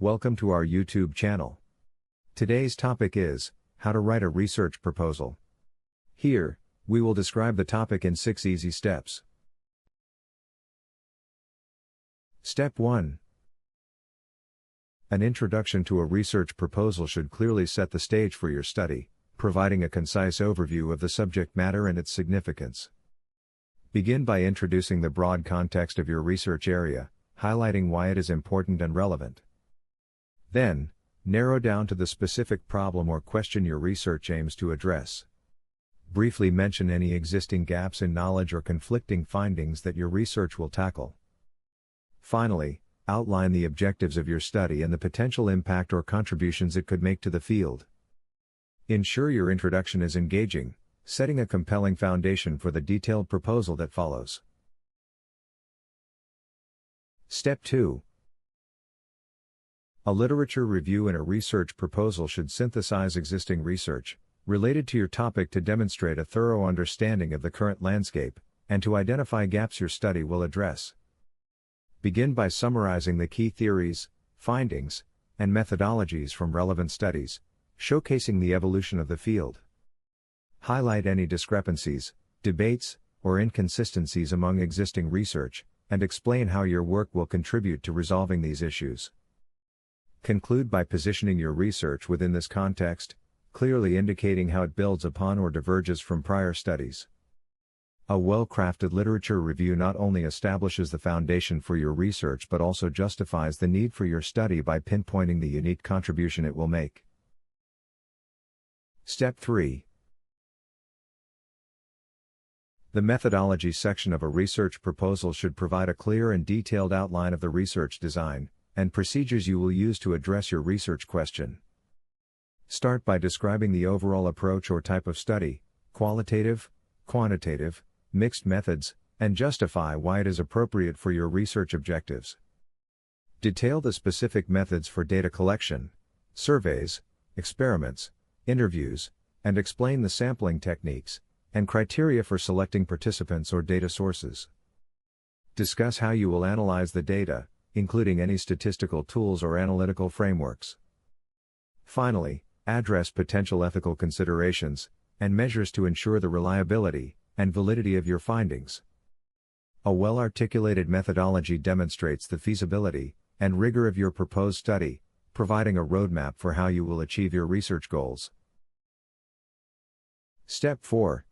Welcome to our YouTube channel. Today's topic is how to write a research proposal. Here, we will describe the topic in 6 easy steps. Step 1. An introduction to a research proposal should clearly set the stage for your study, providing a concise overview of the subject matter and its significance. Begin by introducing the broad context of your research area, highlighting why it is important and relevant. Then, narrow down to the specific problem or question your research aims to address. Briefly mention any existing gaps in knowledge or conflicting findings that your research will tackle. Finally, outline the objectives of your study and the potential impact or contributions it could make to the field. Ensure your introduction is engaging, setting a compelling foundation for the detailed proposal that follows. Step 2. A literature review in a research proposal should synthesize existing research related to your topic to demonstrate a thorough understanding of the current landscape and to identify gaps your study will address. Begin by summarizing the key theories, findings, and methodologies from relevant studies, showcasing the evolution of the field. Highlight any discrepancies, debates, or inconsistencies among existing research, and explain how your work will contribute to resolving these issues. Conclude by positioning your research within this context, clearly indicating how it builds upon or diverges from prior studies. A well-crafted literature review not only establishes the foundation for your research but also justifies the need for your study by pinpointing the unique contribution it will make. Step 3. The methodology section of a research proposal should provide a clear and detailed outline of the research design and procedures you will use to address your research question. Start by describing the overall approach or type of study, qualitative, quantitative, mixed methods, and justify why it is appropriate for your research objectives. Detail the specific methods for data collection, surveys, experiments, interviews, and explain the sampling techniques and criteria for selecting participants or data sources. Discuss how you will analyze the data, including any statistical tools or analytical frameworks. Finally, address potential ethical considerations and measures to ensure the reliability and validity of your findings. A well-articulated methodology demonstrates the feasibility and rigor of your proposed study, providing a roadmap for how you will achieve your research goals. Step 4.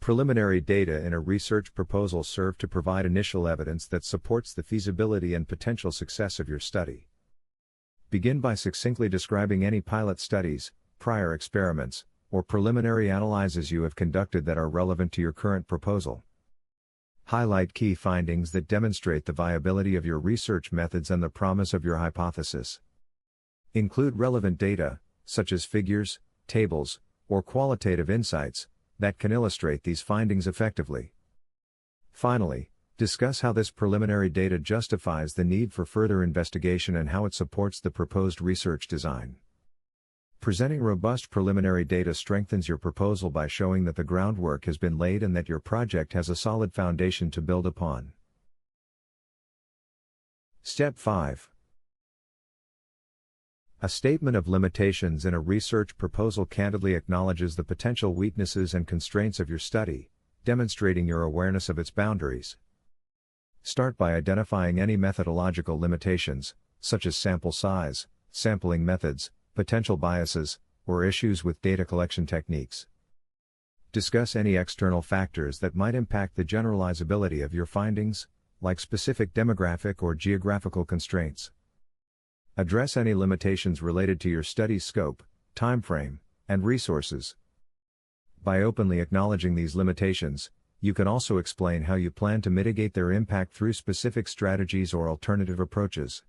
Preliminary data in a research proposal serve to provide initial evidence that supports the feasibility and potential success of your study. Begin by succinctly describing any pilot studies, prior experiments, or preliminary analyses you have conducted that are relevant to your current proposal. Highlight key findings that demonstrate the viability of your research methods and the promise of your hypothesis. Include relevant data, such as figures, tables, or qualitative insights, that can illustrate these findings effectively. Finally, discuss how this preliminary data justifies the need for further investigation and how it supports the proposed research design. Presenting robust preliminary data strengthens your proposal by showing that the groundwork has been laid and that your project has a solid foundation to build upon. Step 5. A statement of limitations in a research proposal candidly acknowledges the potential weaknesses and constraints of your study, demonstrating your awareness of its boundaries. Start by identifying any methodological limitations, such as sample size, sampling methods, potential biases, or issues with data collection techniques. Discuss any external factors that might impact the generalizability of your findings, like specific demographic or geographical constraints. Address any limitations related to your study's scope, timeframe, and resources. By openly acknowledging these limitations, you can also explain how you plan to mitigate their impact through specific strategies or alternative approaches.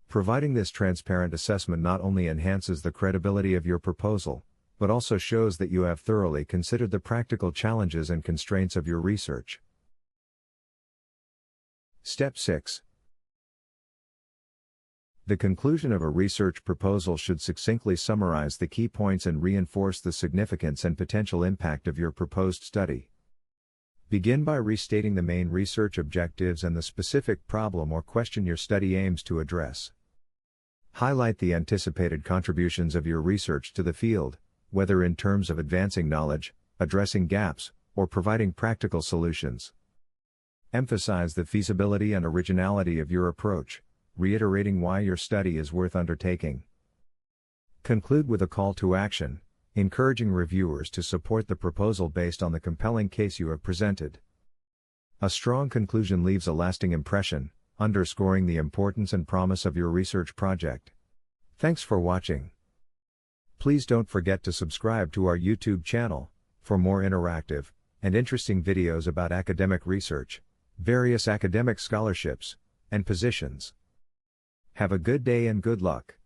Providing this transparent assessment not only enhances the credibility of your proposal, but also shows that you have thoroughly considered the practical challenges and constraints of your research. Step 6. The conclusion of a research proposal should succinctly summarize the key points and reinforce the significance and potential impact of your proposed study. Begin by restating the main research objectives and the specific problem or question your study aims to address. Highlight the anticipated contributions of your research to the field, whether in terms of advancing knowledge, addressing gaps, or providing practical solutions. Emphasize the feasibility and originality of your approach, reiterating why your study is worth undertaking. Conclude with a call to action, encouraging reviewers to support the proposal based on the compelling case you have presented. A strong conclusion leaves a lasting impression, underscoring the importance and promise of your research project. Thanks for watching. Please don't forget to subscribe to our YouTube channel for more interactive and interesting videos about academic research, various academic scholarships, and positions. Have a good day and good luck.